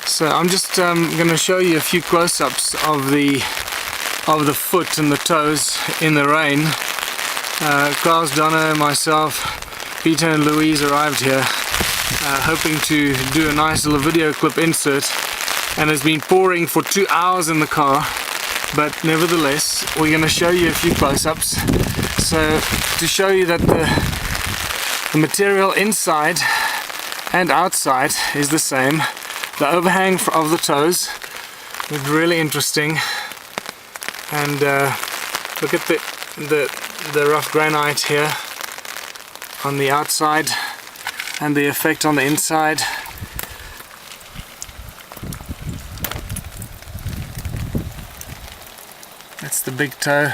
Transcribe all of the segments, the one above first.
So I'm just going to show you a few close-ups of the foot and the toes in the rain. Klaus, Donna, myself, Peter and Louise arrived here hoping to do a nice little video clip insert, and it's been pouring for 2 hours in the car, but nevertheless we're going to show you a few close-ups. So to show you that the material inside and outside is the same. The overhang of the toes is really interesting, and look at the rough granite here on the outside and the effect on the inside. That's the big toe.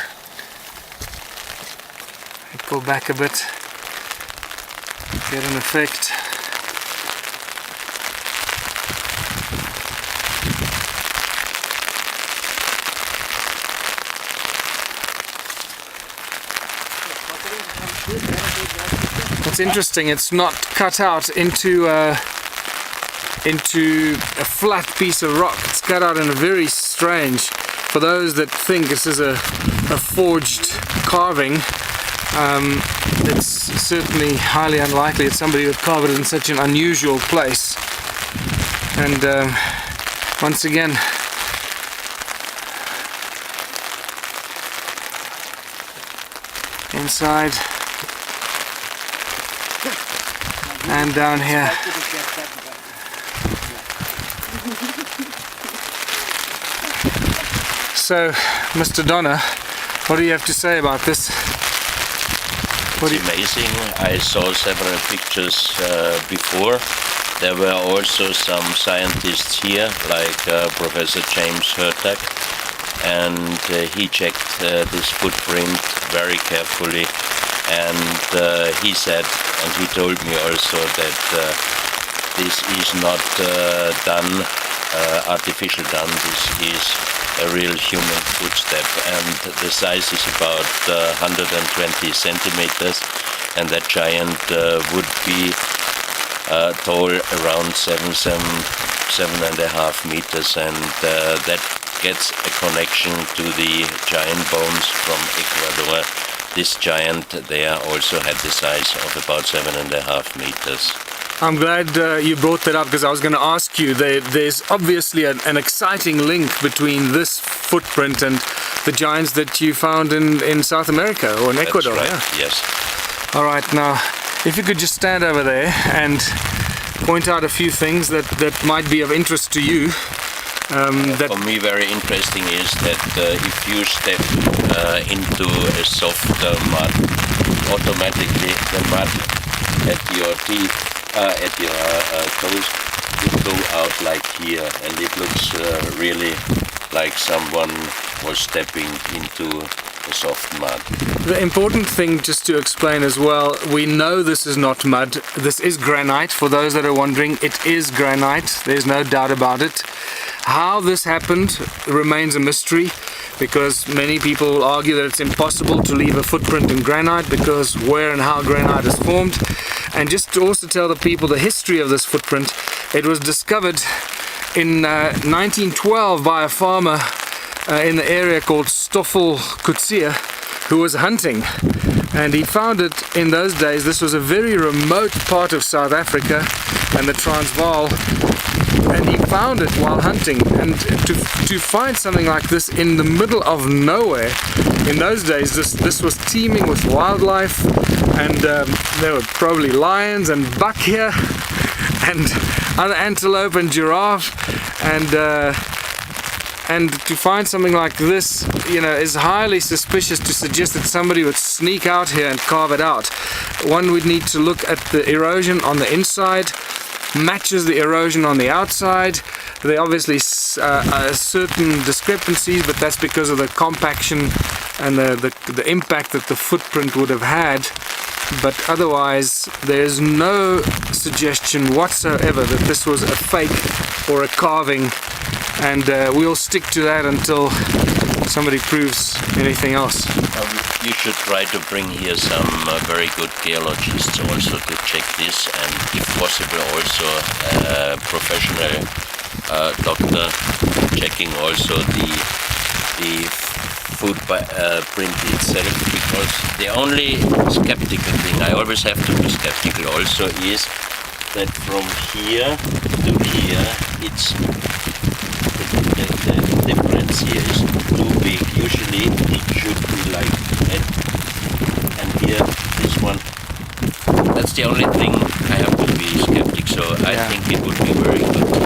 I pull back a bit, get an effect. What's interesting, it's not cut out into a flat piece of rock. It's cut out in a very strange, for those that think this is a forged carving, it's certainly highly unlikely that somebody would carve it in such an unusual place. And once again, inside and down here. So, Mr. Donner, what do you have to say about this? It's amazing. I saw several pictures before. There were also some scientists here, like Professor James Hurtak, and he checked this footprint very carefully, and he said, and he told me also, that this is not artificial done, this is a real human footstep, and the size is about 120 centimeters, and that giant would be tall around 7.5 meters, and that gets a connection to the giant bones from Ecuador. This giant there also had the size of about 7.5 meters. I'm glad you brought that up, because I was going to ask you, there's obviously an exciting link between this footprint and the giants that you found in South America or in Ecuador. That's right, yeah? Yes. Alright, now if you could just stand over there and point out a few things that might be of interest to you. For me, very interesting is that if you step into a soft mud, automatically the mud at your teeth, at your toes, would go out like here, and it looks really like someone was stepping into a soft mud. The important thing just to explain as well, we know this is not mud, this is granite. For those that are wondering, it is granite, there's no doubt about it. How this happened remains a mystery, because many people will argue that it's impossible to leave a footprint in granite because where and how granite is formed. And just to also tell the people the history of this footprint, it was discovered in 1912 by a farmer in the area called Stoffel Kutsia, who was hunting, and he found it in those days. This was a very remote part of South Africa and the Transvaal, and he found it while hunting. And to find something like this in the middle of nowhere, in those days this was teeming with wildlife, and there were probably lions and buck here and other antelope and giraffe, and to find something like this, you know, is highly suspicious to suggest that somebody would sneak out here and carve it out. One would need to look at the erosion on the inside, matches the erosion on the outside. There obviously are certain discrepancies, but that's because of the compaction and the impact that the footprint would have had. But otherwise, there's no suggestion whatsoever that this was a fake or a carving, and we'll stick to that until somebody proves anything else. You should try to bring here some very good geologists also to check this, and if possible also professional doctor, checking also the footprint itself, because the only skeptical thing, I always have to be skeptical also, is that from here to here, it's the difference here is too big. Usually it should be like that, and here this one. That's the only thing I have to be skeptic. So I think it would be very good.